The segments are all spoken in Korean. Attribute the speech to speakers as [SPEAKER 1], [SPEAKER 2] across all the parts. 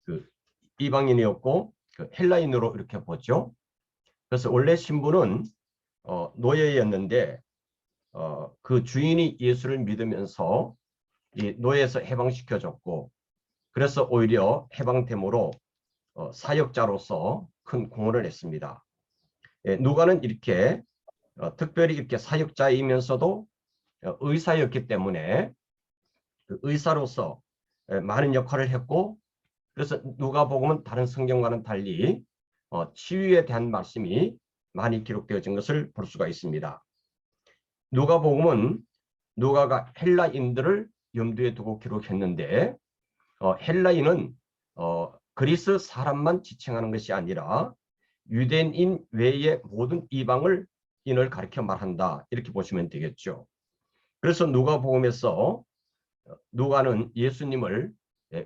[SPEAKER 1] 그 이방인이었고 그 헬라인으로 이렇게 보죠. 그래서 원래 신부는 노예였는데 그 주인이 예수를 믿으면서 이 노예에서 해방시켜줬고, 그래서 오히려 해방됨으로 사역자로서 큰 공헌을 했습니다. 예, 누가는 이렇게 특별히 이렇게 사역자이면서도 의사였기 때문에 그 의사로서 많은 역할을 했고, 그래서 누가복음은 다른 성경과는 달리 치유에 대한 말씀이 많이 기록되어진 것을 볼 수가 있습니다. 누가복음은 누가가 헬라인들을 염두에 두고 기록했는데 헬라인은 그리스 사람만 지칭하는 것이 아니라 유대인 외의 모든 이방인을 가리켜 말한다, 이렇게 보시면 되겠죠. 그래서 누가복음에서 누가는 예수님을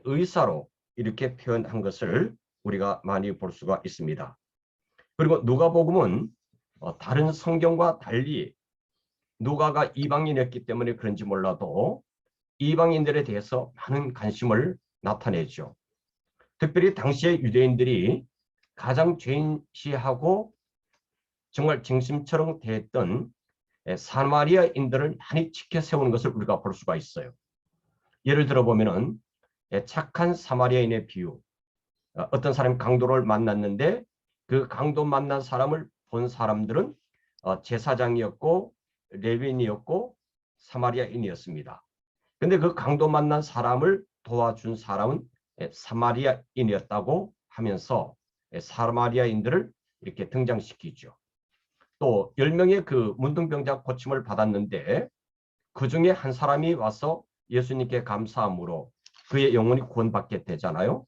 [SPEAKER 1] 의사로 이렇게 표현한 것을 우리가 많이 볼 수가 있습니다. 그리고 누가복음은 다른 성경과 달리 누가가 이방인이었기 때문에 그런지 몰라도 이방인들에 대해서 많은 관심을 나타내죠. 특별히 당시의 유대인들이 가장 죄인시하고 정말 중심처럼 대했던 사마리아인들을 많이 지켜 세우는 것을 우리가 볼 수가 있어요. 예를 들어 보면은 착한 사마리아인의 비유. 어떤 사람이 강도를 만났는데 그 강도 만난 사람을 본 사람들은 제사장이었고 레위인이었고 사마리아인이었습니다. 근데 그 강도 만난 사람을 도와준 사람은 사마리아인이었다고 하면서 사마리아인들을 이렇게 등장시키죠. 또 10명의 그 문둥병자 고침을 받았는데 그 중에 한 사람이 와서 예수님께 감사함으로 그의 영혼이 구원받게 되잖아요.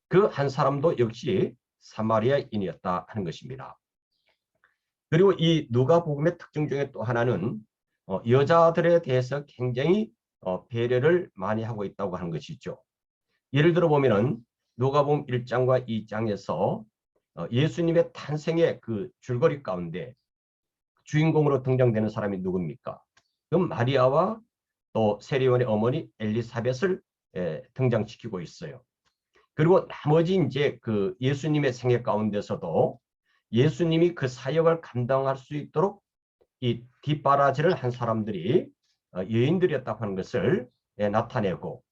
[SPEAKER 1] 그 한 사람도 역시 사마리아인이었다 하는 것입니다. 그리고 이 누가복음의 특징 중에 또 하나는 여자들에 대해서 굉장히 배려를 많이 하고 있다고 하는 것이죠. 예를 들어 보면은 누가복음 1장과 2장에서 예수님의 탄생의 그 줄거리 가운데 주인공으로 등장되는 사람이 누굽니까? 그럼 마리아와 또 세리온의 어머니 엘리사벳을 등장시키고 있어요. 그리고 나머지 이제 그 예수님의 생애 가운데서도 예수님이 그 사역을 감당할 수 있도록 이 뒷바라지를 한 사람들이 여인들이었다고 하는 것을 나타내고,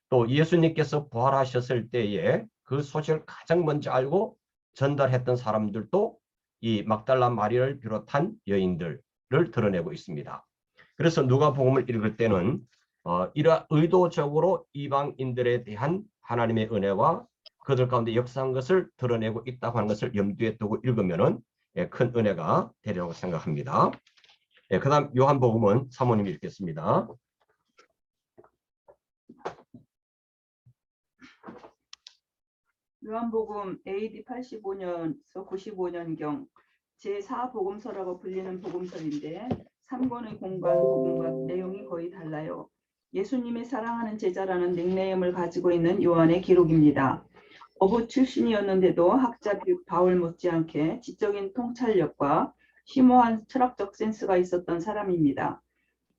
[SPEAKER 1] 또 예수님께서 부활하셨을 때에 그 소식을 가장 먼저 알고 전달했던 사람들도 이 막달라 마리아를 비롯한 여인들을 드러내고 있습니다. 그래서 누가복음을 읽을 때는 이러한 의도적으로 이방인들에 대한 하나님의 은혜와 그들 가운데 역사한 것을 드러내고 있다고 하는 것을 염두에 두고 읽으면은 큰 은혜가 되리라고 생각합니다. 그다음 요한복음은 사모님이 읽겠습니다.
[SPEAKER 2] 요한복음 AD 85년에서 95년경 제4복음서라고 불리는 복음서인데 3권의 공간 복음과 내용이 거의 달라요. 예수님의 사랑하는 제자라는 닉네임을 가지고 있는 요한의 기록입니다. 어부 출신이었는데도 학자 바울 못지않게 지적인 통찰력과 심오한 철학적 센스가 있었던 사람입니다.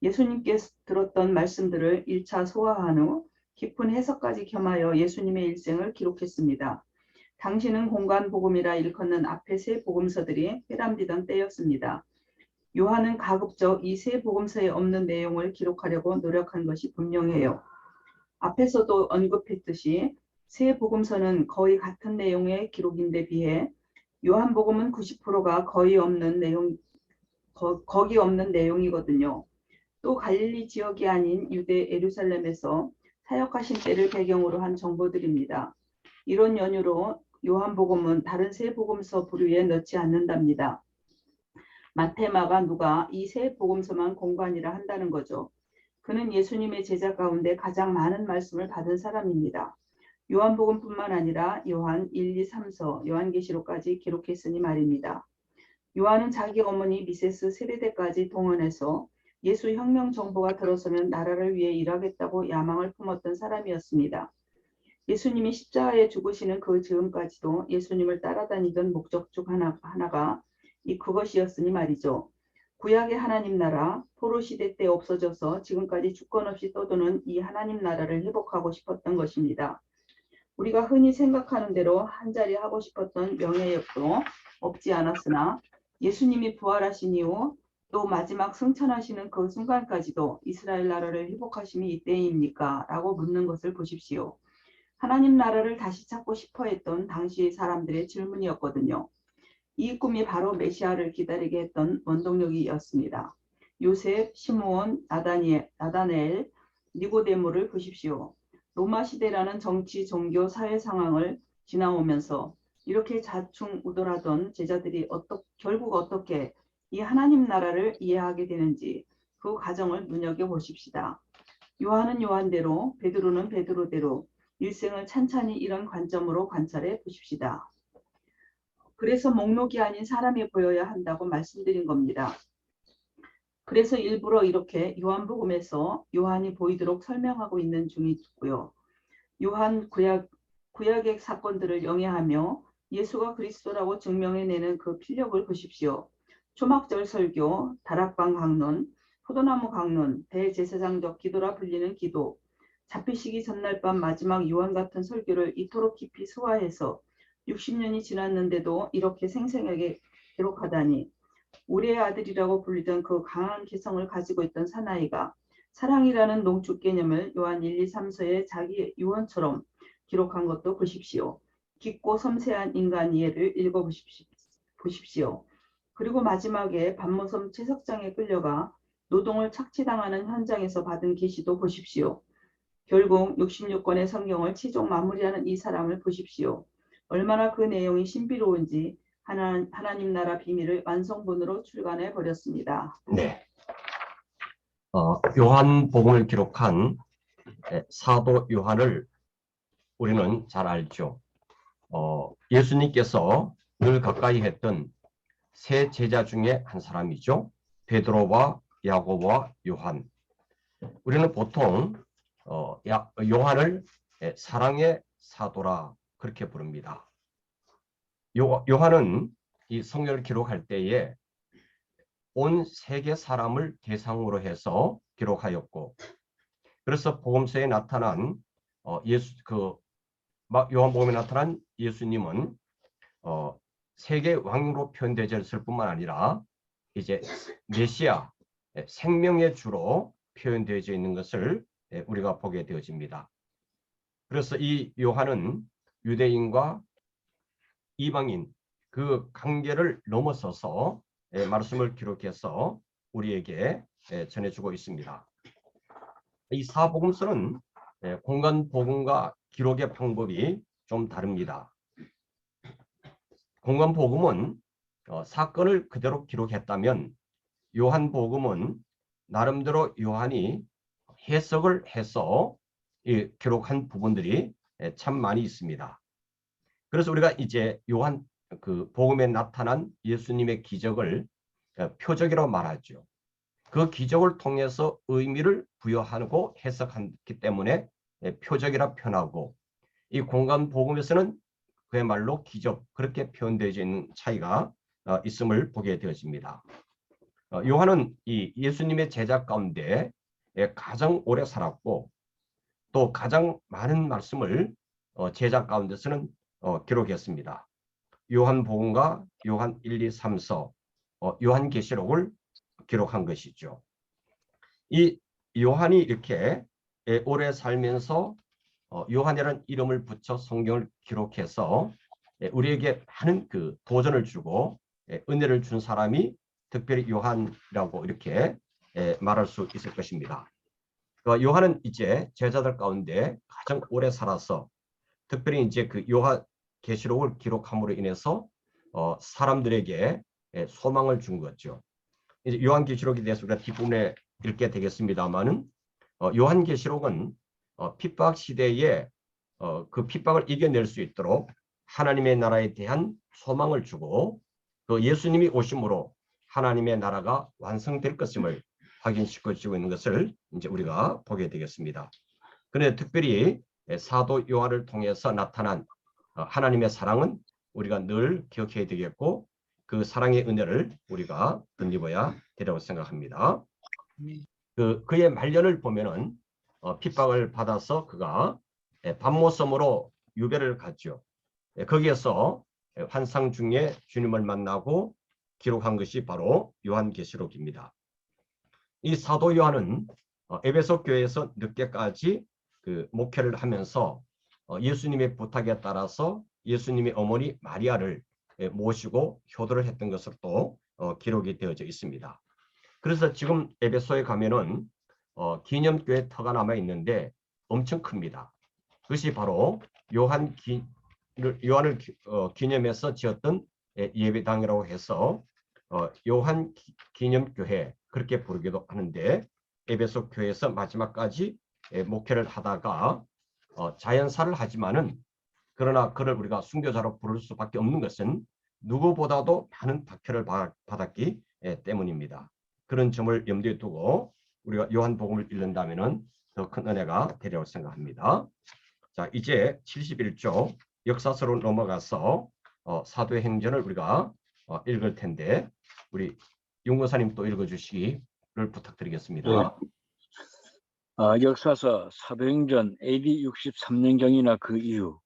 [SPEAKER 2] 예수님께서 들었던 말씀들을 1차 소화한 후 깊은 해석까지 겸하여 예수님의 일생을 기록했습니다. 당시는 공간복음이라 일컫는 앞의 세 복음서들이 회람되던 때였습니다. 요한은 가급적 이 세 복음서에 없는 내용을 기록하려고 노력한 것이 분명해요. 앞에서도 언급했듯이 세 복음서는 거의 같은 내용의 기록인데 비해 요한복음은 90%가 거의 없는 거기 없는 내용이거든요. 또 갈릴리 지역이 아닌 유대 예루살렘에서 사역하신 때를 배경으로 한 정보들입니다. 이런 연유로 요한복음은 다른 세 복음서 부류에 넣지 않는답니다. 마태, 마가, 누가 이 세 복음서만 공관이라 한다는 거죠. 그는 예수님의 제자 가운데 가장 많은 말씀을 받은 사람입니다. 요한복음뿐만 아니라 요한 1, 2, 3서, 요한계시록까지 기록했으니 말입니다. 요한은 자기 어머니 미세스 세례대까지 동원해서 예수 혁명 정보가 들어서면 나라를 위해 일하겠다고 야망을 품었던 사람이었습니다. 예수님이 십자가에 죽으시는 그 즈음까지도 예수님을 따라다니던 목적 중 하나가 그것이었으니 말이죠. 구약의 하나님 나라, 포로 시대 때 없어져서 지금까지 주권 없이 떠도는 이 하나님 나라를 회복하고 싶었던 것입니다. 우리가 흔히 생각하는 대로 한자리 하고 싶었던 명예욕도 없지 않았으나 예수님이 부활하신 이후 또 마지막 승천하시는 그 순간까지도 이스라엘 나라를 회복하심이 이때입니까? 라고 묻는 것을 보십시오. 하나님 나라를 다시 찾고 싶어 했던 당시 사람들의 질문이었거든요. 이 꿈이 바로 메시아를 기다리게 했던 원동력이었습니다. 요셉, 시므온, 나다넬, 니고데모를 보십시오. 로마 시대라는 정치, 종교, 사회 상황을 지나오면서 이렇게 자충우돌하던 제자들이 결국 어떻게 이 하나님 나라를 이해하게 되는지 그 과정을 눈여겨보십시다. 요한은 요한대로, 베드로는 베드로대로 일생을 찬찬히 이런 관점으로 관찰해 보십시다. 그래서 목록이 아닌 사람이 보여야 한다고 말씀드린 겁니다. 그래서 일부러 이렇게 요한복음에서 요한이 보이도록 설명하고 있는 중이고요. 요한 구약의 사건들을 영해하며 예수가 그리스도라고 증명해내는 그 필력을 보십시오. 초막절 설교, 다락방 강론, 포도나무 강론, 대제사장적 기도라 불리는 기도, 잡히시기 전날 밤 마지막 요한 같은 설교를 이토록 깊이 소화해서 60년이 지났는데도 이렇게 생생하게 기록하다니, 우리의 아들이라고 불리던 그 강한 개성을 가지고 있던 사나이가 사랑이라는 농축 개념을 요한 1, 2, 3서의 자기 유언처럼 기록한 것도 보십시오. 깊고 섬세한 인간 이해를 읽어보십시오. 그리고 마지막에 반모섬 채석장에 끌려가 노동을 착취당하는 현장에서 받은 계시도 보십시오. 결국 66권의 성경을 최종 마무리하는 이 사람을 보십시오. 얼마나 그 내용이 신비로운지 하나님 나라 비밀을 완성본으로 출간해 버렸습니다.
[SPEAKER 1] 네. 요한복음을 기록한 사도 요한을 우리는 잘 알죠. 예수님께서 늘 가까이 했던 세 제자 중에 한 사람이죠. 베드로와 야고보와 요한. 우리는 보통 요한을 사랑의 사도라 그렇게 부릅니다. 요한은 이 성경을 기록할 때에 온 세계 사람을 대상으로 해서 기록하였고, 그래서 복음서에 나타난 요한복음에 나타난 예수님은 세계 왕으로 표현되었을 뿐만 아니라 이제 메시아, 생명의 주로 표현되어져 있는 것을 우리가 보게 되어집니다. 그래서 이 요한은 유대인과 이방인 그 관계를 넘어서서 말씀을 기록해서 우리에게 전해주고 있습니다. 이 사복음서는 공간 복음과 기록의 방법이 좀 다릅니다. 공간 복음은 사건을 그대로 기록했다면, 요한복음은 나름대로 요한이 해석을 해서 기록한 부분들이 참 많이 있습니다. 그래서 우리가 이제 요한 그 복음에 나타난 예수님의 기적을 표적이라고 말하죠. 그 기적을 통해서 의미를 부여하고 해석하기 때문에 표적이라 표현하고, 이 공간 복음에서는 그야말로 기적, 그렇게 표현되어 있는 차이가 있음을 보게 되어집니다. 요한은 이 예수님의 제자 가운데 가장 오래 살았고, 또 가장 많은 말씀을 제자 가운데서는 기록했습니다. 요한복음과 요한 1, 2, 3서, 요한계시록을 기록한 것이죠. 이 요한이 이렇게 오래 살면서 요한이라는 이름을 붙여 성경을 기록해서 우리에게 많은 그 도전을 주고 은혜를 준 사람이 특별히 요한이라고 이렇게 말할 수 있을 것입니다. 요한은 이제 제자들 가운데 가장 오래 살아서, 특별히 이제 그 요한계시록을 기록함으로 인해서 사람들에게 소망을 준 거죠. 이제 요한계시록에 대해서 우리가 뒷부분에 읽게 되겠습니다만은, 요한계시록은 핍박 시대에 그 핍박을 이겨낼 수 있도록 하나님의 나라에 대한 소망을 주고, 그 예수님이 오심으로 하나님의 나라가 완성될 것임을 확인시켜주고 있는 것을 이제 우리가 보게 되겠습니다. 그런데 특별히 사도 요한을 통해서 나타난 하나님의 사랑은 우리가 늘 기억해야 되겠고, 그 사랑의 은혜를 우리가 덧입어야 되라고 생각합니다. 그의 말년을 보면은 핍박을 받아서 그가 반모섬으로 유배를 갔죠. 거기에서 환상 중에 주님을 만나고 기록한 것이 바로 요한계시록입니다. 이 사도 요한은 에베소 교회에서 늦게까지 그 목회를 하면서 예수님의 부탁에 따라서 예수님의 어머니 마리아를 모시고 효도를 했던 것으로 또 기록이 되어져 있습니다. 그래서 지금 에베소에 가면은 기념교회 터가 남아 있는데 엄청 큽니다. 그것이 바로 요한을 기념해서 지었던 예배당이라고 해서 요한 기념교회 그렇게 부르기도 하는데, 에베소 교회에서 마지막까지 목회를 하다가 자연사를 하지만은, 그러나 그를 우리가 순교자로 부를 수밖에 없는 것은 누구보다도 많은 박해를 받았기 때문입니다. 그런 점을 염두에 두고 우리가 요한복음을 읽는다면은 더 큰 은혜가 되리라고 생각합니다. 자, 이제 71조 역사서로 넘어가서 사도행전을 우리가 읽을 텐데, 우리 윤고사님 또 읽어주시기를 부탁드리겠습니다.
[SPEAKER 3] 역사서 사도행전 AD 63년경이나 그 이후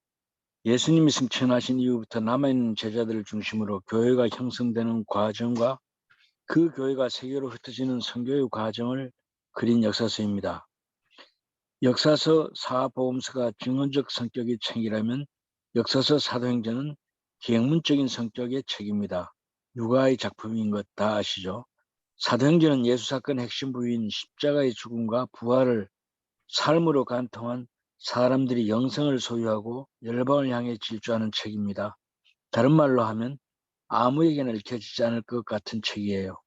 [SPEAKER 3] 예수님이 승천하신 이후부터 남아있는 제자들을 중심으로 교회가 형성되는 과정과 그 교회가 세계로 흩어지는 선교의 과정을 그린 역사서입니다. 역사서 사복음서가 증언적 성격의 책이라면 역사서 사도행전은 기행문적인 성격의 책입니다. 누가의 작품인 것 다 아시죠? 사도행전은 예수 사건의 핵심 부위인 십자가의 죽음과 부활을 삶으로 간통한 사람들이 영성을 소유하고 열방을 향해 질주하는 책입니다. 다른 말로 하면 아무에게나 읽혀지지 않을 것 같은 책이에요.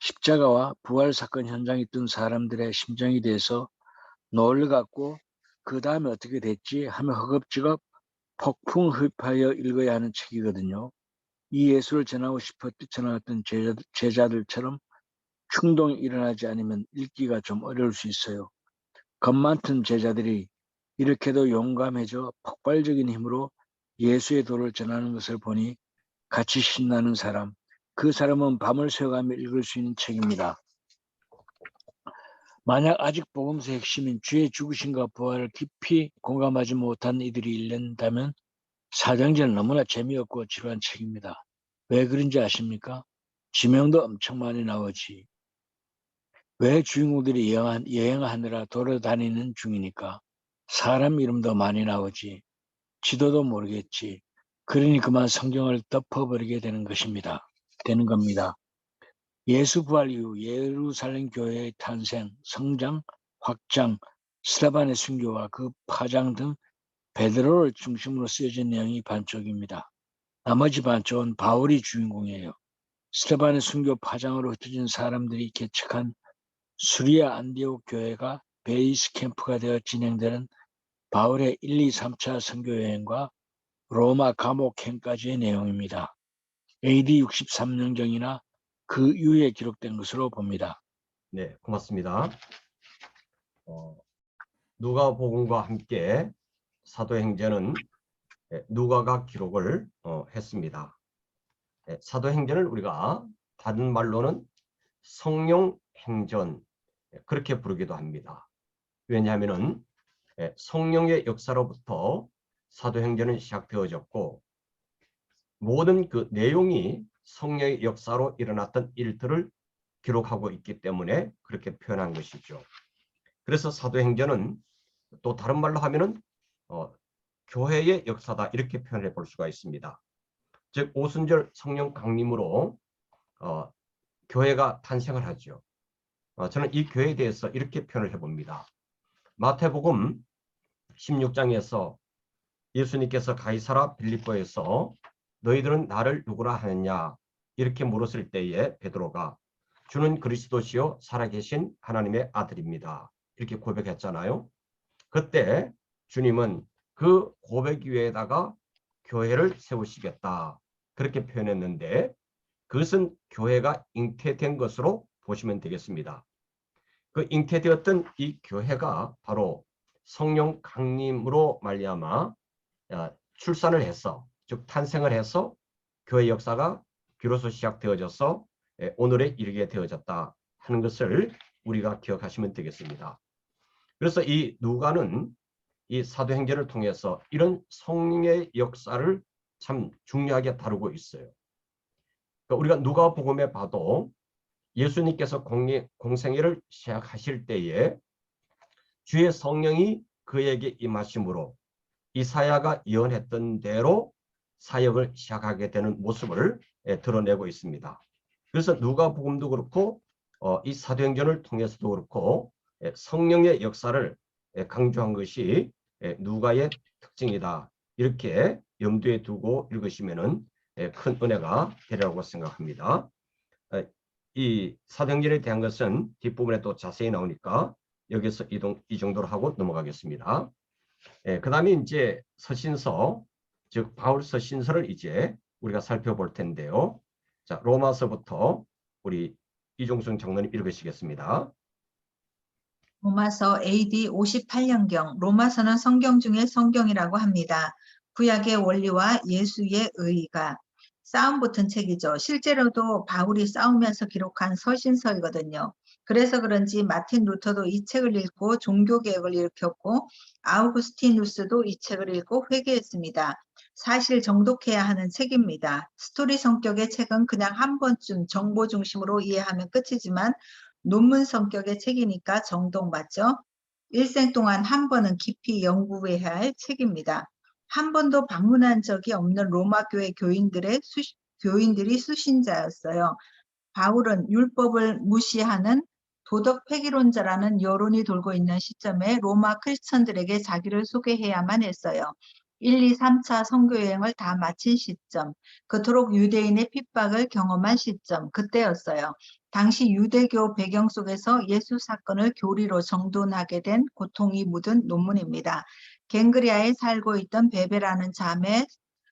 [SPEAKER 3] 십자가와 부활 사건 현장에 뜬 사람들의 심정에 대해서 놀랍고 그 다음에 어떻게 됐지 하며 허겁지겁 폭풍 흡입하여 읽어야 하는 책이거든요. 이 예수를 전하고 싶어 뛰쳐나갔던 제자들처럼 충동이 일어나지 않으면 읽기가 좀 어려울 수 있어요. 겁 많던 제자들이 이렇게도 용감해져 폭발적인 힘으로 예수의 도를 전하는 것을 보니 같이 신나는 사람, 그 사람은 밤을 새워가며 읽을 수 있는 책입니다. 만약 아직 복음서의 핵심인 주의 죽으심과 부활을 깊이 공감하지 못한 이들이 읽는다면 사도행전은 너무나 재미없고 지루한 책입니다. 왜 그런지 아십니까? 지명도 엄청 많이 나오지. 왜 주인공들이 여행하느라 돌아다니는 중이니까. 사람 이름도 많이 나오지. 지도도 모르겠지. 그러니 그만 성경을 덮어버리게 되는 겁니다. 예수 부활 이후 예루살렘 교회의 탄생, 성장, 확장, 스데반의 순교와 그 파장 등 베드로를 중심으로 쓰여진 내용이 반쪽입니다. 나머지 반쪽은 바울이 주인공이에요. 스데반의 순교 파장으로 흩어진 사람들이 개척한 수리아 안디옥 교회가 베이스 캠프가 되어 진행되는 바울의 1, 2, 3차 선교여행과 로마 감옥행까지의 내용입니다. AD 63년경이나 그 이후에 기록된 것으로 봅니다.
[SPEAKER 1] 네, 고맙습니다. 누가복음과 함께 사도행전은 누가가 기록을 했습니다. 사도행전을 우리가 다른 말로는 성령행전 그렇게 부르기도 합니다. 왜냐하면은 성령의 역사로부터 사도행전은 시작되어졌고, 모든 그 내용이 성령의 역사로 일어났던 일들을 기록하고 있기 때문에 그렇게 표현한 것이죠. 그래서 사도행전은 또 다른 말로 하면은 교회의 역사다 이렇게 표현해 볼 수가 있습니다. 즉 오순절 성령 강림으로 교회가 탄생을 하죠. 저는 이 교회에 대해서 이렇게 표현을 해봅니다. 마태복음 16장에서 예수님께서 가이사라 빌립보에서 너희들은 나를 누구라 하느냐 이렇게 물었을 때에 베드로가 주는 그리스도시요 살아계신 하나님의 아들입니다 이렇게 고백했잖아요. 그때 주님은 그 고백 위에다가 교회를 세우시겠다 그렇게 표현했는데, 그것은 교회가 잉태된 것으로 보시면 되겠습니다. 그 잉태되었던 이 교회가 바로 성령 강림으로 말미암아 출산을 해서, 즉 탄생을 해서 교회 역사가 비로소 시작되어져서 오늘에 이르게 되어졌다 하는 것을 우리가 기억하시면 되겠습니다. 그래서 이 누가는 이 사도행전을 통해서 이런 성령의 역사를 참 중요하게 다루고 있어요. 그러니까 우리가 누가복음에 봐도 예수님께서 공생애를 시작하실 때에 주의 성령이 그에게 임하심으로 이사야가 예언했던 대로 사역을 시작하게 되는 모습을 드러내고 있습니다. 그래서 누가복음도 그렇고 이 사도행전을 통해서도 그렇고 성령의 역사를 강조한 것이 누가의 특징이다. 이렇게 염두에 두고 읽으시면 큰 은혜가 되리라고 생각합니다. 이 사도행전에 대한 것은 뒷부분에 또 자세히 나오니까 여기서 이 정도로 하고 넘어가겠습니다. 그 다음에 이제 서신서, 즉 바울 서신서를 이제 우리가 살펴볼 텐데요. 자, 로마서부터 우리 이종순 장로님 읽으시겠습니다.
[SPEAKER 4] 로마서 AD 58년경, 로마서는 성경 중에 성경이라고 합니다. 구약의 원리와 예수의 의의가 싸움 붙은 책이죠. 실제로도 바울이 싸우면서 기록한 서신서이거든요. 그래서 그런지 마틴 루터도 이 책을 읽고 종교개혁을 일으켰고 아우구스티누스도 이 책을 읽고 회개했습니다. 사실 정독해야 하는 책입니다. 스토리 성격의 책은 그냥 한 번쯤 정보 중심으로 이해하면 끝이지만 논문 성격의 책이니까 정독 맞죠? 일생 동안 한 번은 깊이 연구해야 할 책입니다. 한 번도 방문한 적이 없는 로마 교회 교인들이 수신자였어요. 바울은 율법을 무시하는 도덕 폐기론자라는 여론이 돌고 있는 시점에 로마 크리스천들에게 자기를 소개해야만 했어요. 1, 2, 3차 선교여행을 다 마친 시점, 그토록 유대인의 핍박을 경험한 시점, 그때였어요. 당시 유대교 배경 속에서 예수 사건을 교리로 정돈하게 된 고통이 묻은 논문입니다. 갱그리아에 살고 있던 베베라는 자매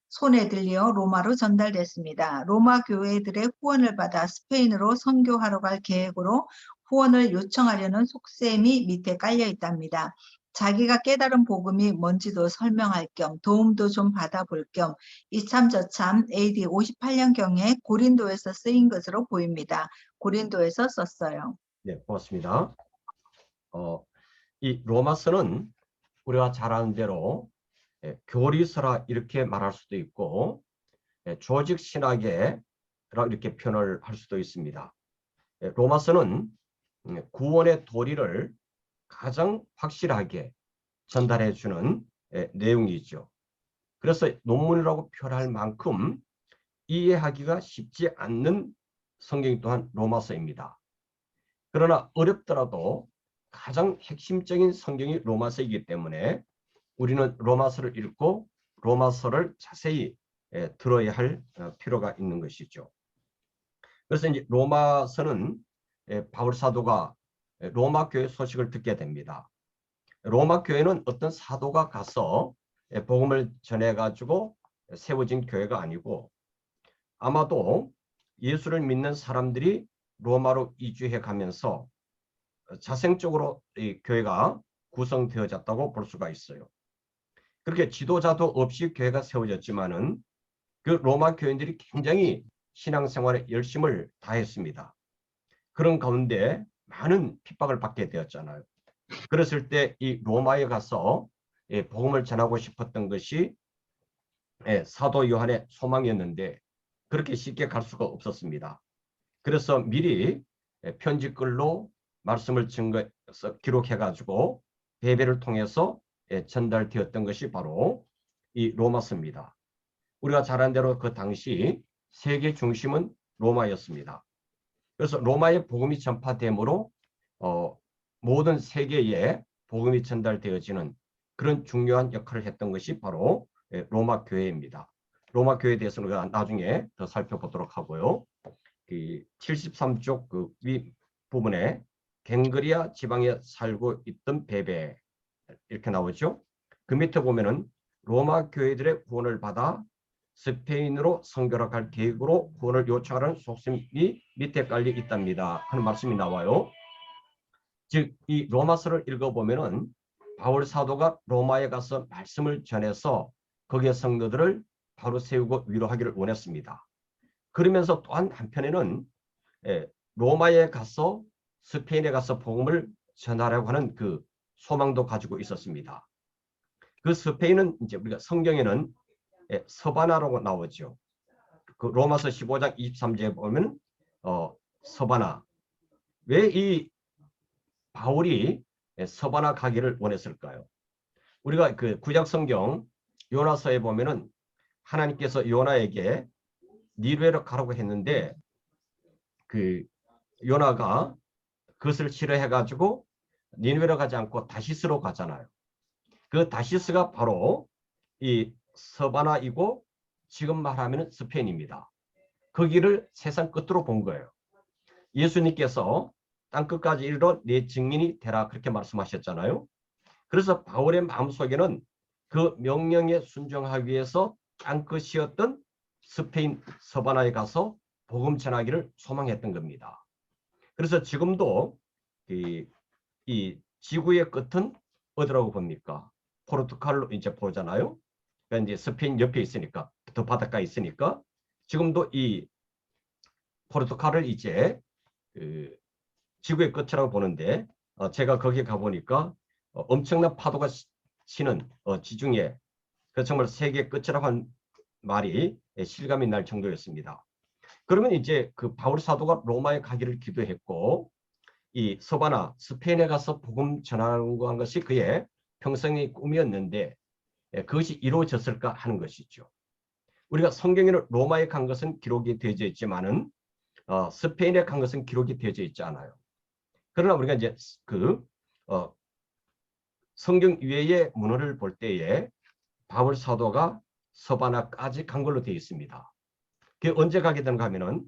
[SPEAKER 4] 손에 들려 로마로 전달됐습니다. 로마 교회들의 후원을 받아 스페인으로 선교하러 갈 계획으로 후원을 요청하려는 속셈이 밑에 깔려 있답니다. 자기가 깨달은 복음이 뭔지도 설명할 겸 도움도 좀 받아볼 겸 이참저참 AD 58년경에 고린도에서 쓰인 것으로 보입니다. 고린도에서 썼어요.
[SPEAKER 1] 네, 고맙습니다. 이 로마서는 우리가 잘 아는 대로 교리서라 이렇게 말할 수도 있고 조직 신학계라 이렇게 표현을 할 수도 있습니다. 로마서는 구원의 도리를 가장 확실하게 전달해 주는 내용이죠. 그래서 논문이라고 표현할 만큼 이해하기가 쉽지 않는 성경 또한 로마서입니다. 그러나 어렵더라도 가장 핵심적인 성경이 로마서이기 때문에 우리는 로마서를 읽고 로마서를 자세히 들어야 할 필요가 있는 것이죠. 그래서 이제 로마서는 바울 사도가 로마 교회 소식을 듣게 됩니다. 로마 교회는 어떤 사도가 가서 복음을 전해가지고 세워진 교회가 아니고 아마도 예수를 믿는 사람들이 로마로 이주해 가면서 자생적으로 이 교회가 구성되어졌다고 볼 수가 있어요. 그렇게 지도자도 없이 교회가 세워졌지만은 그 로마 교인들이 굉장히 신앙생활에 열심을 다했습니다. 그런 가운데 많은 핍박을 받게 되었잖아요. 그랬을 때 이 로마에 가서 복음을 전하고 싶었던 것이 사도 요한의 소망이었는데 그렇게 쉽게 갈 수가 없었습니다. 그래서 미리 편지글로 말씀을 증거해서 기록해가지고 베베를 통해서 전달되었던 것이 바로 이 로마서입니다. 우리가 잘 아는 대로 그 당시 세계 중심은 로마였습니다. 그래서 로마의 복음이 전파됨으로 모든 세계에 복음이 전달되어지는 그런 중요한 역할을 했던 것이 바로 로마 교회입니다. 로마 교회에 대해서는 우리가 나중에 더 살펴보도록 하고요. 73쪽 그 위 부분에 갱그리아 지방에 살고 있던 베베 이렇게 나오죠. 그 밑에 보면은 로마 교회들의 구원을 받아 스페인으로 선교를 갈 계획으로 구원을 요청하는 속셈이 밑에 깔려 있답니다 하는 말씀이 나와요. 즉 이 로마서를 읽어보면은 바울 사도가 로마에 가서 말씀을 전해서 거기에 성도들을 바로 세우고 위로하기를 원했습니다. 그러면서 또한 한편에는 로마에 가서 스페인에 가서 복음을 전하려고 하는 그 소망도 가지고 있었습니다. 그 스페인은 이제 우리가 성경에는 서바나라고 나오죠. 그 로마서 15장 23절에 보면 서바나. 왜 이 바울이 서바나 가기를 원했을까요? 우리가 그 구약 성경 요나서에 보면은 하나님께서 요나에게 니느웨로 가라고 했는데 그 요나가 그것을 싫어해 가지고 니느웨로 가지 않고 다시스로 가잖아요. 그 다시스가 바로 이 서바나이고 지금 말하면 스페인입니다. 거기를 세상 끝으로 본 거예요. 예수님께서 땅끝까지 이르러 내 증인이 되라 그렇게 말씀하셨잖아요. 그래서 바울의 마음속에는 그 명령에 순종하기 위해서 땅끝이었던 스페인 서바나에 가서 복음 전하기를 소망했던 겁니다. 그래서 지금도 이 지구의 끝은 어디라고 봅니까? 포르투갈로 이제 보잖아요. 그러니까 이제 스페인 옆에 있으니까, 더 바닷가에 있으니까 지금도 이 포르투갈을 이제 지구의 끝이라고 보는데 제가 거기 가보니까 엄청난 파도가 치는 지중해, 그 정말 세계 끝이라고 한 말이 실감이 날 정도였습니다. 그러면 이제 그 바울 사도가 로마에 가기를 기도했고 이 서바나 스페인에 가서 복음 전하는 것이 그의 평생의 꿈이었는데 그것이 이루어졌을까 하는 것이죠. 우리가 성경에는 로마에 간 것은 기록이 되어져 있지만은 스페인에 간 것은 기록이 되어져 있지 않아요. 그러나 우리가 이제 그 성경 외의 문헌을 볼 때에 바울 사도가 서바나까지 간 걸로 되어 있습니다. 그게 언제 가게 되는가 하면은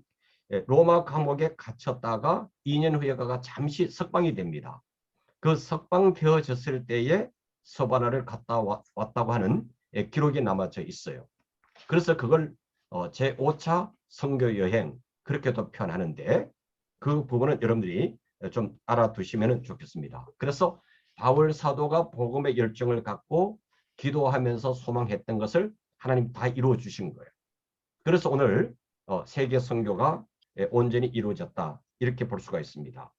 [SPEAKER 1] 로마 감옥에 갇혔다가 2년 후에 가가 잠시 석방이 됩니다. 그 석방되어졌을 때에 서바나를 갔다 왔다고 하는 기록이 남아져 있어요. 그래서 그걸 제5차 선교 여행 그렇게도 표현하는데 그 부분은 여러분들이 좀 알아두시면 좋겠습니다. 그래서 바울 사도가 복음의 열정을 갖고 기도하면서 소망했던 것을 하나님 다 이루어 주신 거예요. 그래서 오늘 세계 선교가 온전히 이루어졌다 이렇게 볼 수가 있습니다.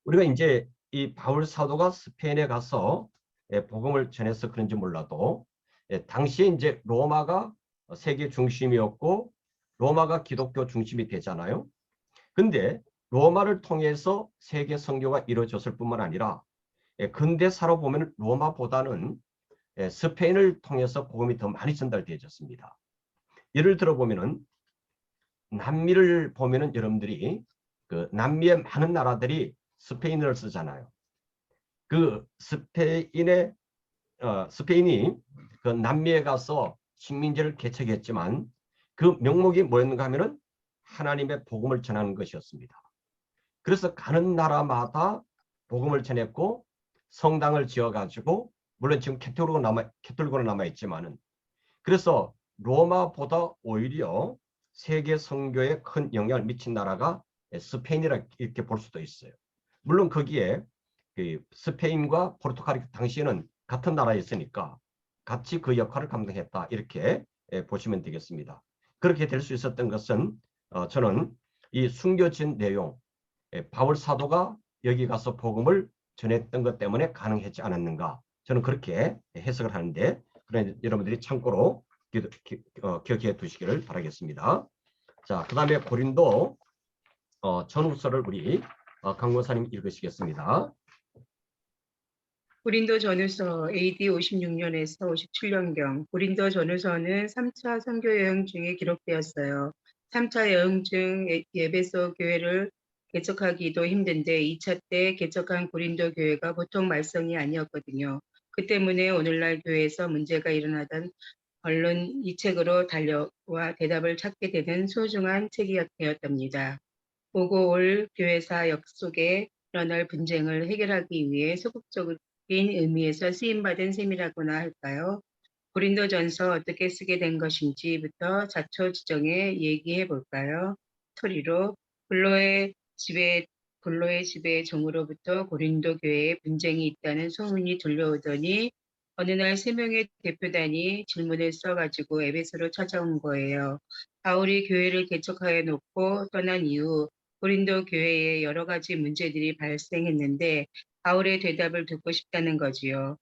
[SPEAKER 1] 우리가 이제 이 바울 사도가 스페인에 가서 복음을 전해서 그런지 몰라도 당시에 이제 로마가 세계 중심이었고 로마가 기독교 중심이 되잖아요. 근데 로마를 통해서 세계 선교가 이루어졌을 뿐만 아니라 근대사로 보면 로마보다는 스페인을 통해서 복음이 더 많이 전달되어졌습니다. 예를 들어 보면은 남미를 보면은 여러분들이 그 남미의 많은 나라들이 스페인어를 쓰잖아요. 그 스페인이 그 남미에 가서 식민지를 개척했지만 그 명목이 뭐였는가 하면은 하나님의 복음을 전하는 것이었습니다. 그래서 가는 나라마다 복음을 전했고 성당을 지어가지고 물론 지금 캐톨릭으로 남아 있지만은 그래서 로마보다 오히려 세계 선교에 큰 영향을 미친 나라가 스페인이라 이렇게 볼 수도 있어요. 물론 거기에 그 스페인과 포르투갈이 당시에는 같은 나라였으니까 같이 그 역할을 감당했다 이렇게 보시면 되겠습니다. 그렇게 될 수 있었던 것은 저는 이 숨겨진 내용, 바울 사도가 여기 가서 복음을 전했던 것 때문에 가능했지 않았는가 저는 그렇게 해석을 하는데 그런 여러분들이 참고로 기억해 두시기를 바라겠습니다. 자, 그 다음에 고린도 전후서를 우리 강 목사님 읽으시겠습니다.
[SPEAKER 5] 고린도 전후서 AD 56년에서 57년경 고린도 전후서는 3차 선교 여행 중에 기록되었어요. 3차 여행 중 에베소 교회를 개척하기도 힘든데 2차 때 개척한 고린도 교회가 보통 말썽이 아니었거든요. 그 때문에 오늘날 교회에서 문제가 일어나던 얼른 이 책으로 달려와 대답을 찾게 되는 소중한 책이 되었답니다. 보고 올 교회사 역속에 일어날 분쟁을 해결하기 위해 소극적인 의미에서 쓰임받은 셈이라고나 할까요? 고린도전서 어떻게 쓰게 된 것인지부터 자초지정에 얘기해 볼까요? 토리로 골로의 집에 종으로부터 고린도 교회에 분쟁이 있다는 소문이 들려오더니 어느 날 3명의 대표단이 질문을 써가지고 에베소로 찾아온 거예요. 바울이 교회를 개척하여 놓고 떠난 이후 고린도 교회에 여러 가지 문제들이 발생했는데 바울의 대답을 듣고 싶다는 거지요.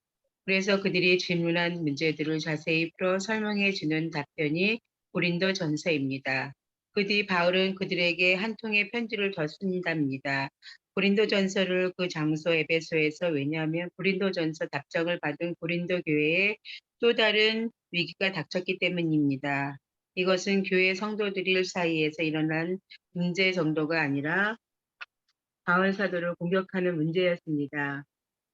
[SPEAKER 5] 그래서 그들이 질문한 문제들을 자세히 풀어 설명해 주는 답변이 고린도 전서입니다. 그 뒤 바울은 그들에게 한 통의 편지를 더 쓴답니다. 고린도 전서를 그 장소 에베소에서, 왜냐하면 고린도 전서 답장을 받은 고린도 교회에 또 다른 위기가 닥쳤기 때문입니다. 이것은 교회 성도들 사이에서 일어난 문제 정도가 아니라 바울 사도를 공격하는 문제였습니다.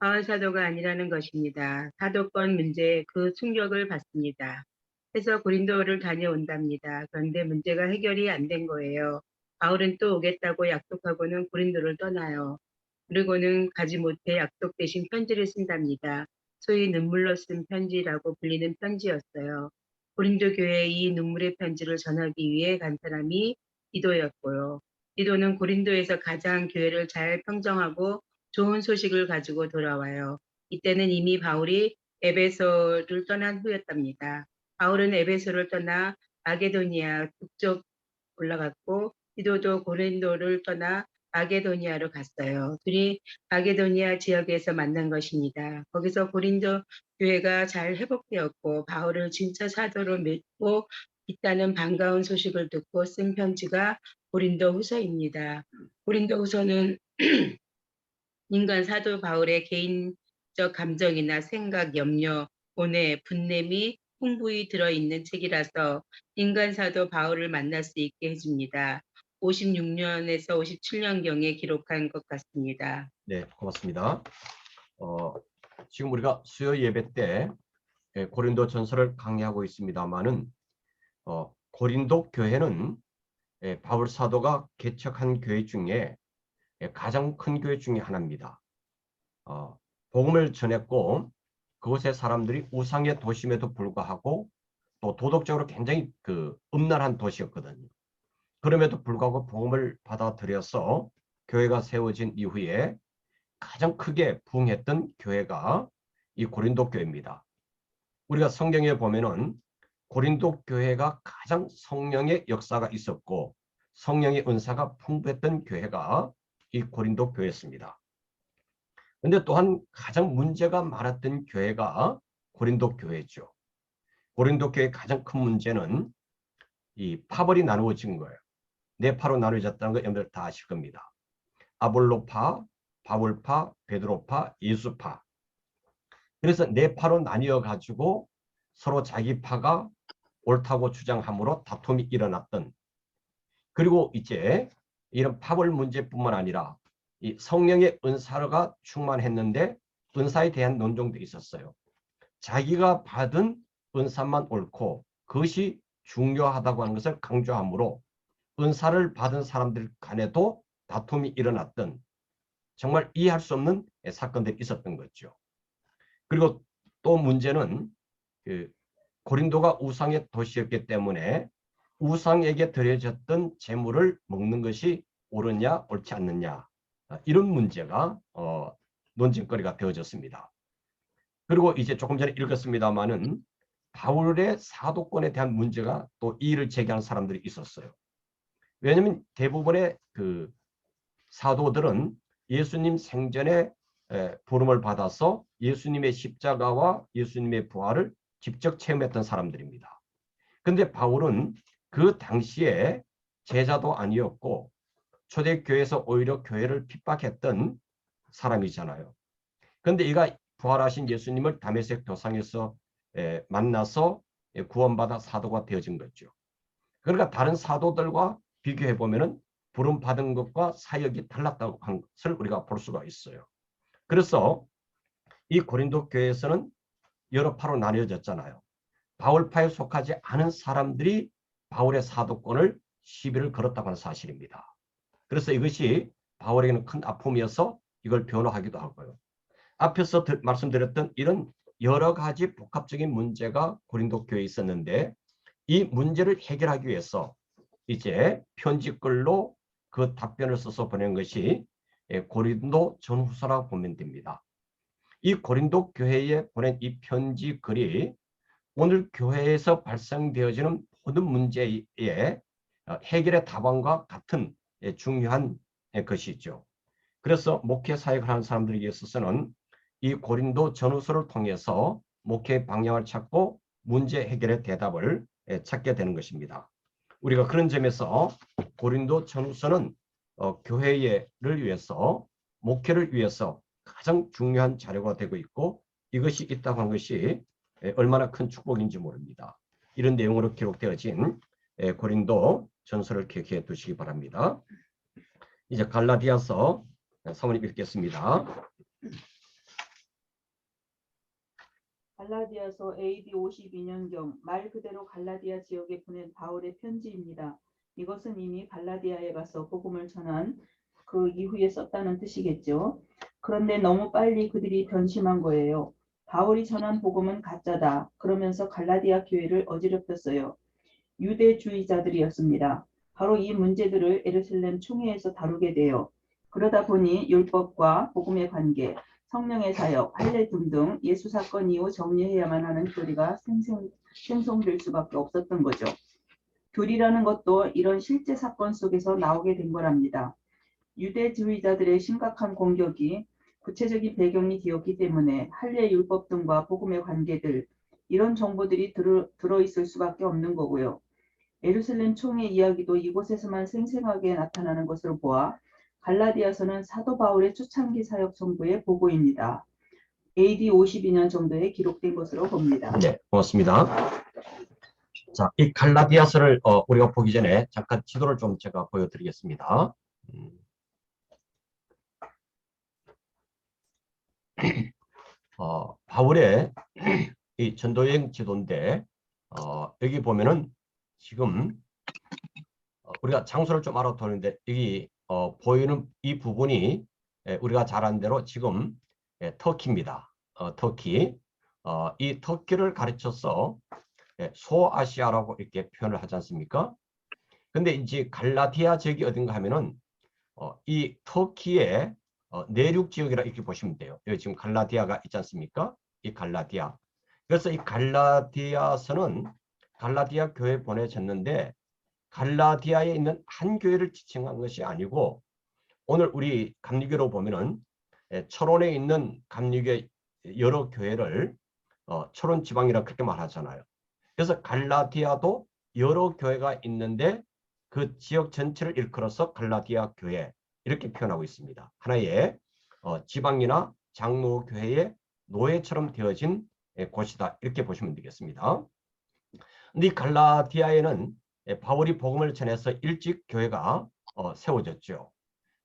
[SPEAKER 5] 바울 사도가 아니라는 것입니다. 사도권 문제에 그 충격을 받습니다. 해서 고린도를 다녀온답니다. 그런데 문제가 해결이 안 된 거예요. 바울은 또 오겠다고 약속하고는 고린도를 떠나요. 그리고는 가지 못해 약속 대신 편지를 쓴답니다. 소위 눈물로 쓴 편지라고 불리는 편지였어요. 고린도 교회에 이 눈물의 편지를 전하기 위해 간 사람이 디도였고요. 디도는 고린도에서 가장 교회를 잘 평정하고 좋은 소식을 가지고 돌아와요. 이때는 이미 바울이 에베소를 떠난 후였답니다. 바울은 에베소를 떠나 마게도니아 북쪽 올라갔고 디도도 고린도를 떠나 마게도니아로 갔어요. 둘이 마게도니아 지역에서 만난 것입니다. 거기서 고린도 교회가 잘 회복되었고 바울을 진짜 사도로 믿고 있다는 반가운 소식을 듣고 쓴 편지가 고린도 후서입니다. 고린도 후서는 인간 사도 바울의 개인적 감정이나 생각, 염려, 고뇌, 분냄이 풍부히 들어있는 책이라서 인간 사도 바울을 만날 수 있게 해줍니다. 56년에서 57년경에 기록한 것 같습니다.
[SPEAKER 1] 네, 고맙습니다. 지금 우리가 수요 예배 때 고린도 전서를 강의하고 있습니다만은 고린도 교회는 바울 사도가 개척한 교회 중에 가장 큰 교회 중에 하나입니다. 복음을 전했고 그곳의 사람들이 우상의 도심에도 불구하고 또 도덕적으로 굉장히 음란한 도시였거든요. 그럼에도 불구하고 복음을 받아들여서 교회가 세워진 이후에 가장 크게 부흥했던 교회가 이 고린도 교회입니다. 우리가 성경에 보면은 고린도 교회가 가장 성령의 역사가 있었고 성령의 은사가 풍부했던 교회가 이 고린도 교회였습니다. 그런데 또한 가장 문제가 많았던 교회가 고린도 교회죠. 고린도 교회의 가장 큰 문제는 이 파벌이 나누어진 거예요. 네 파로 나누어졌다는 거 여러분들 다 아실 겁니다. 아볼로파, 바울파, 베드로파, 예수파. 그래서 네 파로 나뉘어 가지고 서로 자기 파가 옳다고 주장함으로 다툼이 일어났던, 그리고 이제 이런 파벌 문제뿐만 아니라 이 성령의 은사가 충만했는데 은사에 대한 논쟁도 있었어요. 자기가 받은 은사만 옳고 그것이 중요하다고 하는 것을 강조하므로 은사를 받은 사람들 간에도 다툼이 일어났던 정말 이해할 수 없는 사건들이 있었던 거죠. 그리고 또 문제는 고린도가 우상의 도시였기 때문에 우상에게 드려졌던 재물을 먹는 것이 옳으냐 옳지 않느냐, 이런 문제가 논쟁거리가 되어졌습니다. 그리고 이제 조금 전에 읽었습니다마는 바울의 사도권에 대한 문제가 또 이의를 제기하는 사람들이 있었어요. 왜냐하면 대부분의 사도들은 예수님 생전에 부름을 받아서 예수님의 십자가와 예수님의 부활을 직접 체험했던 사람들입니다. 그런데 바울은 그 당시에 제자도 아니었고 초대교회에서 오히려 교회를 핍박했던 사람이잖아요. 그런데 이가 부활하신 예수님을 다메섹 도상에서 만나서 구원받아 사도가 되어진 거죠. 그러니까 다른 사도들과 비교해 보면은 부름 받은 것과 사역이 달랐다고 한 것을 우리가 볼 수가 있어요. 그래서 이 고린도 교회에서는 여러 파로 나뉘어졌잖아요. 바울파에 속하지 않은 사람들이 바울의 사도권을 시비를 걸었다고 하는 사실입니다. 그래서 이것이 바울에게는 큰 아픔이어서 이걸 변호하기도 하고요. 앞에서 말씀드렸던 이런 여러 가지 복합적인 문제가 고린도 교회에 있었는데 이 문제를 해결하기 위해서 이제 편지글로 그 답변을 써서 보낸 것이 고린도 전후서라고 보면 됩니다. 이 고린도 교회에 보낸 이 편지글이 오늘 교회에서 발생되어지는 모든 문제의 해결의 답안과 같은 중요한 것이죠. 그래서 목회 사역을 하는 사람들에게 있어서는 이 고린도 전후서를 통해서 목회 방향을 찾고 문제 해결의 대답을 찾게 되는 것입니다. 우리가 그런 점에서 고린도 전후서는 교회를 위해서, 목회를 위해서 가장 중요한 자료가 되고 있고, 이것이 있다고 하는 것이 얼마나 큰 축복인지 모릅니다. 이런 내용으로 기록되어진 고린도 전서를 기억해 두시기 바랍니다. 이제 갈라디아서 사모님 읽겠습니다.
[SPEAKER 2] 갈라디아서 AD 52년경 말 그대로 갈라디아 지역에 보낸 바울의 편지입니다. 이것은 이미 갈라디아에 가서 복음을 전한 그 이후에 썼다는 뜻이겠죠. 그런데 너무 빨리 그들이 변심한 거예요. 바울이 전한 복음은 가짜다. 그러면서 갈라디아 교회를 어지럽혔어요. 유대주의자들이었습니다. 바로 이 문제들을 예루살렘 총회에서 다루게 돼요. 그러다 보니 율법과 복음의 관계, 성령의 사역, 할례 등등 예수 사건 이후 정리해야만 하는 교리가 생성될 수밖에 없었던 거죠. 교리라는 것도 이런 실제 사건 속에서 나오게 된 거랍니다. 유대주의자들의 심각한 공격이 구체적인 배경이 되었기 때문에 할례 율법 등과 복음의 관계들, 이런 정보들이 들어있을 수밖에 없는 거고요. 예루살렘 총회 이야기도 이곳에서만 생생하게 나타나는 것으로 보아 갈라디아서는 사도 바울의 초창기 사역 정도의 보고입니다. AD 52년 정도에 기록된 것으로 봅니다.
[SPEAKER 1] 네, 고맙습니다. 자, 이 갈라디아서를 우리가 보기 전에 잠깐 지도를 좀 제가 보여드리겠습니다. 바울의 이 전도여행 지도인데 여기 보면은 지금 우리가 장소를 좀 알아두는데 여기 보이는 이 부분이 우리가 잘 아는 대로 지금 터키입니다. 터키. 이 터키를 가르쳐서 소아시아라고 이렇게 표현을 하지 않습니까? 근데 이제 갈라디아 지역이 어딘가 하면은 이 터키의 내륙 지역이라 이렇게 보시면 돼요. 여기 지금 갈라디아가 있지 않습니까? 이 갈라디아. 그래서 이 갈라디아서는 갈라디아 교회에 보내졌는데 갈라디아에 있는 한 교회를 지칭한 것이 아니고, 오늘 우리 감리교로 보면은 철원에 있는 감리교 여러 교회를 철원 지방이라 그렇게 말하잖아요. 그래서 갈라디아도 여러 교회가 있는데 그 지역 전체를 일컬어서 갈라디아 교회 이렇게 표현하고 있습니다. 하나의 지방이나 장로교회의 노예처럼 되어진 곳이다, 이렇게 보시면 되겠습니다. 근데 이 갈라디아에는 바울이 복음을 전해서 일찍 교회가 세워졌죠.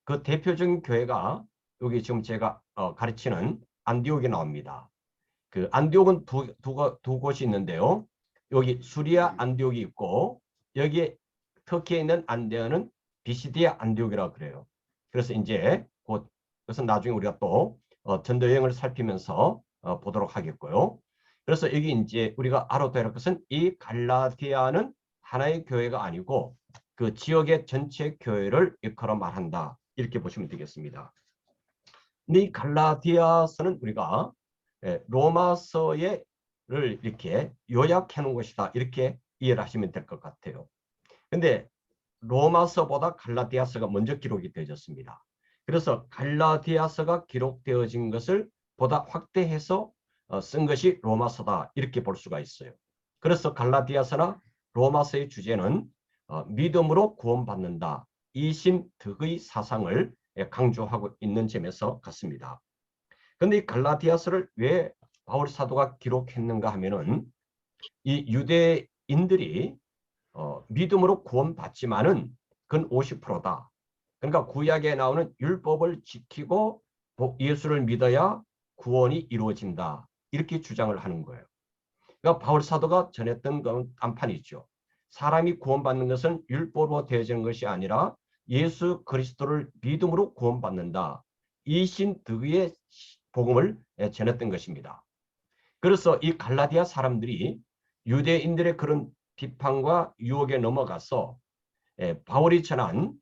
[SPEAKER 1] 그 대표적인 교회가 여기 지금 제가 가르치는 안디옥이 나옵니다. 그 안디옥은 두 곳이 있는데요. 여기 수리아 안디옥이 있고, 여기에 터키에 있는 안디옥은 비시디아 안디옥이라고 그래요. 그래서 이제 그것은 나중에 우리가 또 전도 여행을 살피면서 보도록 하겠고요. 그래서 여기 이제 우리가 알아둬야 할 것은 이 갈라디아는 하나의 교회가 아니고 그 지역의 전체 교회를 일컬어 말한다, 이렇게 보시면 되겠습니다. 근데 이 갈라디아서는 우리가 로마서를 이렇게 요약해 놓은 것이다, 이렇게 이해를 하시면 될 것 같아요. 근데 로마서보다 갈라디아서가 먼저 기록이 되어졌습니다. 그래서 갈라디아서가 기록되어진 것을 보다 확대해서 쓴 것이 로마서다, 이렇게 볼 수가 있어요. 그래서 갈라디아서나 로마서의 주제는 믿음으로 구원받는다, 이신득의 사상을 강조하고 있는 점에서 같습니다. 그런데 이 갈라디아서를 왜 바울 사도가 기록했는가 하면은 이 유대인들이 믿음으로 구원받지만은 그건 50%다. 그러니까 구약에 나오는 율법을 지키고 예수를 믿어야 구원이 이루어진다, 이렇게 주장을 하는 거예요. 그러니까 바울 사도가 전했던 건 딴판이죠. 사람이 구원받는 것은 율법으로 되어지는 것이 아니라 예수 그리스도를 믿음으로 구원받는다, 이신득의 복음을 전했던 것입니다. 그래서 이 갈라디아 사람들이 유대인들의 그런 비판과 유혹에 넘어가서 바울이 전한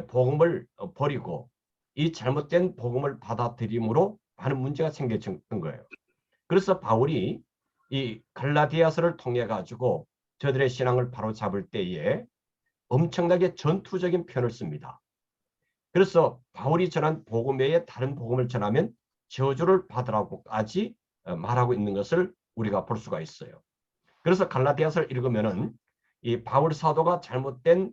[SPEAKER 1] 복음을 버리고 이 잘못된 복음을 받아들임으로 많은 문제가 생겼던 거예요. 그래서 바울이 이 갈라디아서를 통해 가지고 저들의 신앙을 바로잡을 때에 엄청나게 전투적인 표현을 씁니다. 그래서 바울이 전한 복음 외에 다른 복음을 전하면 저주를 받으라고까지 말하고 있는 것을 우리가 볼 수가 있어요. 그래서 갈라디아서를 읽으면은 이 바울 사도가 잘못된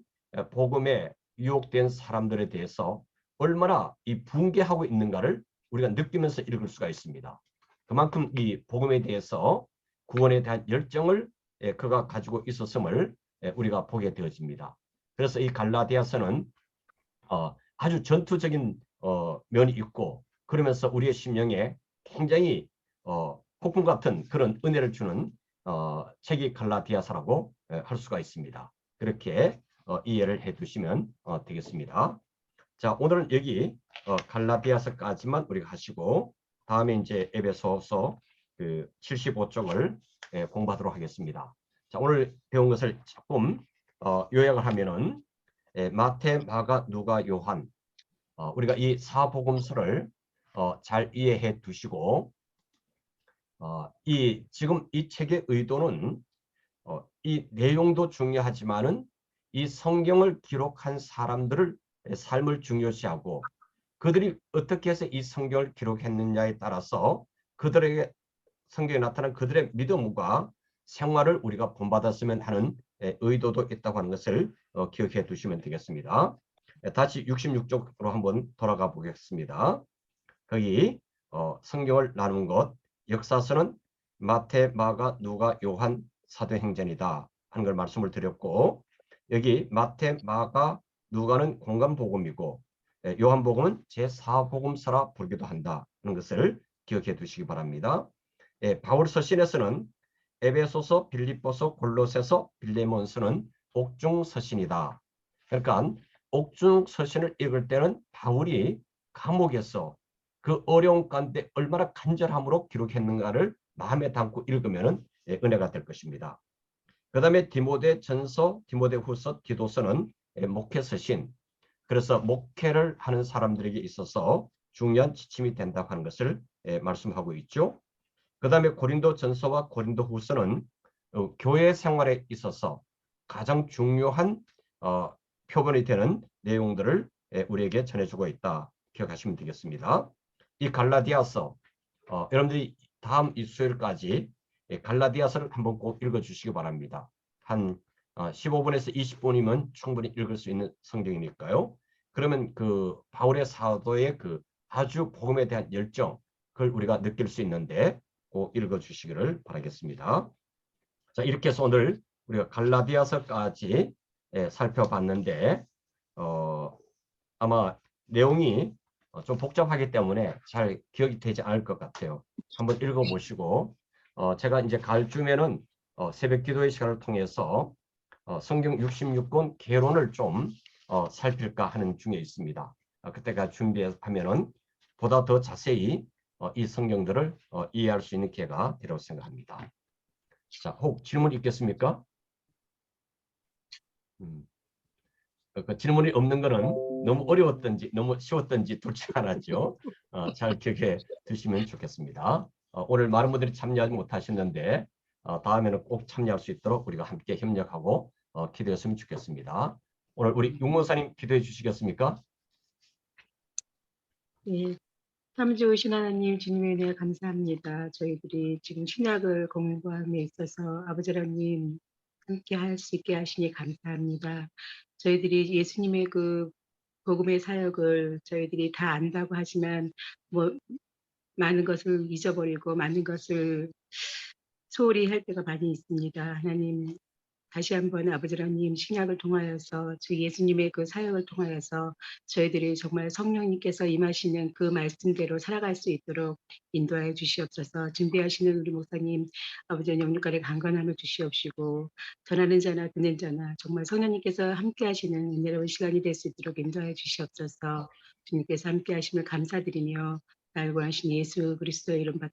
[SPEAKER 1] 복음에 유혹된 사람들에 대해서 얼마나 이 붕괴하고 있는가를 우리가 느끼면서 읽을 수가 있습니다. 그만큼 이 복음에 대해서 구원에 대한 열정을 그가 가지고 있었음을 우리가 보게 되어집니다. 그래서 이 갈라디아서는 아주 전투적인 면이 있고 그러면서 우리의 심령에 굉장히 폭풍 같은 그런 은혜를 주는 책이 갈라디아서라고 할 수가 있습니다. 그렇게 이해를 해 두시면 되겠습니다. 자, 오늘은 여기 갈라디아서까지만 우리가 하시고 다음에 이제 에베소서 그 75쪽을 공부하도록 하겠습니다. 자, 오늘 배운 것을 조금 요약을 하면은 마태, 마가, 누가, 요한 우리가 이 사복음서를 잘 이해해 두시고 지금 이 책의 의도는 이 내용도 중요하지만은 이 성경을 기록한 사람들을 삶을 중요시하고 그들이 어떻게 해서 이 성경을 기록했느냐에 따라서 그들에게 성경에 나타난 그들의 믿음과 생활을 우리가 본받았으면 하는 의도도 있다고 하는 것을 기억해 두시면 되겠습니다. 다시 66쪽으로 한번 돌아가 보겠습니다. 거기 성경을 나눈 것 역사서는 마태, 마가, 누가, 요한, 사도행전이다 하는 걸 말씀을 드렸고 여기 마태, 마가, 누가는 공간복음이고 요한복음은 제4복음서라 부르기도 한다 하는 것을 기억해 두시기 바랍니다. 바울 서신에서는 에베소서, 빌립보서, 골로새서, 빌레몬서는 옥중 서신이다. 그러니까 옥중 서신을 읽을 때는 바울이 감옥에서 그 어려운 가운데 얼마나 간절함으로 기록했는가를 마음에 담고 읽으면 은혜가 될 것입니다. 그 다음에 디모데 전서, 디모데 후서, 디도서는 목회 서신. 그래서 목회를 하는 사람들에게 있어서 중요한 지침이 된다고 하는 것을 말씀하고 있죠. 그 다음에 고린도 전서와 고린도 후서는 교회 생활에 있어서 가장 중요한 표본이 되는 내용들을 우리에게 전해주고 있다. 기억하시면 되겠습니다. 이 갈라디아서 여러분들이 다음 이 수요일까지 갈라디아서를 한번 꼭 읽어주시기 바랍니다. 한 15분에서 20분이면 충분히 읽을 수 있는 성경이니까요. 그러면 그 바울의 사도의 그 아주 복음에 대한 열정 그걸 우리가 느낄 수 있는데 꼭 읽어주시기를 바라겠습니다. 자, 이렇게 해서 오늘 우리가 갈라디아서까지 살펴봤는데 아마 내용이 좀 복잡하기 때문에 잘 기억이 되지 않을 것 같아요. 한번 읽어보시고 제가 이제 가을 쯤에는 새벽 기도의 시간을 통해서 성경 66권 개론을 좀 살필까 하는 중에 있습니다. 그때가 준비하면은 보다 더 자세히 이 성경들을 이해할 수 있는 기회가 되리라고 생각합니다. 자, 혹 질문 있겠습니까? 그 질문이 없는 거는 너무 어려웠던지 너무 쉬웠던지 둘 중 하나죠. 잘 기억해 두시면 좋겠습니다. 오늘 많은 분들이 참여하지 못하셨는데 다음에는 꼭 참여할 수 있도록 우리가 함께 협력하고 기도했으면 좋겠습니다. 오늘 우리 윤목사님 기도해 주시겠습니까?
[SPEAKER 5] 예, 참 좋으신 하나님 주님의 은혜 감사합니다. 저희들이 지금 신약을 공부함에 있어서 아버지 하나님 함께 할 수 있게 하시니 감사합니다. 저희들이 예수님의 그 복음의 사역을 저희들이 다 안다고 하지만 뭐 많은 것을 잊어버리고 많은 것을 소홀히 할 때가 많이 있습니다. 하나님 다시 한번 아버지 하나님 신약을 통하여서 주 예수님의 그 사역을 통하여서 저희들이 정말 성령님께서 임하시는 그 말씀대로 살아갈 수 있도록 인도하여 주시옵소서. 준비하시는 우리 목사님 아버지 영육간에 강건함을 주시옵시고 전하는 자나 듣는 자나 정말 성령님께서 함께 하시는 은혜로운 시간이 될 수 있도록 인도하여 주시옵소서. 주님께서 함께 하심을 감사드리며 날 구하신 예수 그리스도의 이름 받